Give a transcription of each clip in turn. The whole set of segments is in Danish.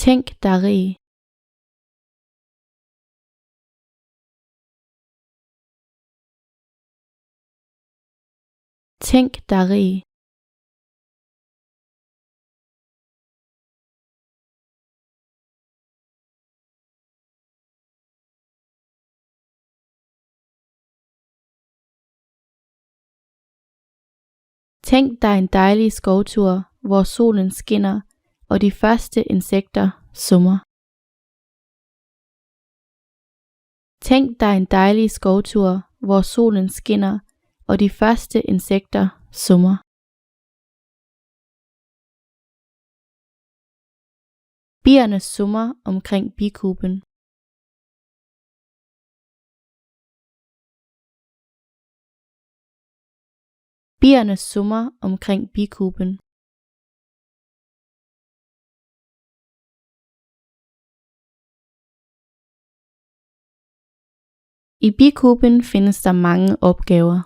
Tænk dig rig. Tænk dig rig. Tænk dig en dejlig skovtur, hvor solen skinner, og de første insekter summer. Tænk dig en dejlig skovtur, hvor solen skinner, og de første insekter summer. Bierne summer omkring bikuben. Bierne summer omkring bikuben. I bikuben findes der mange opgaver.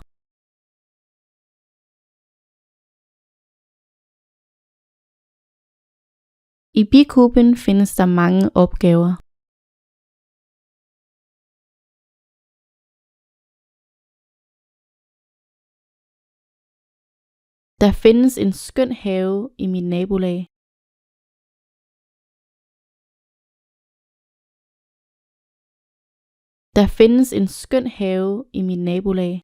I bikuben findes der mange opgaver. Der findes en skøn have i mit nabolag. Der findes en skøn have i mit nabolag.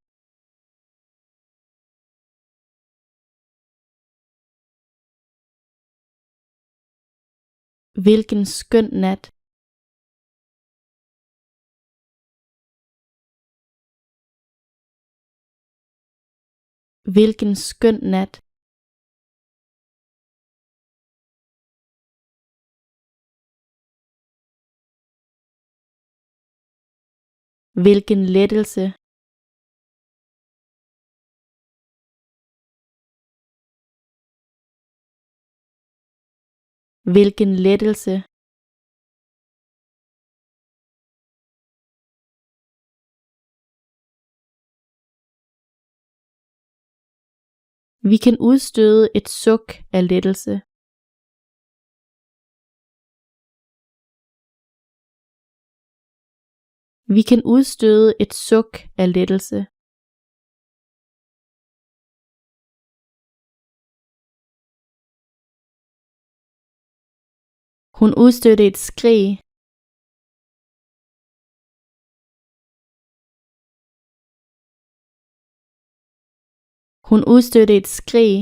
Hvilken skøn nat. Hvilken skøn nat. Hvilken lettelse. Hvilken lettelse. Vi kan udstøde et suk af lettelse. Vi kan udstøde et suk af lettelse. Hun udstødte et skrig. Hun udstødte et skrig.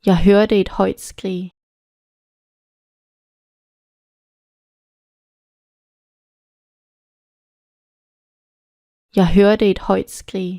Jeg hørte et højt skrig. Jeg hørte et højt skrig.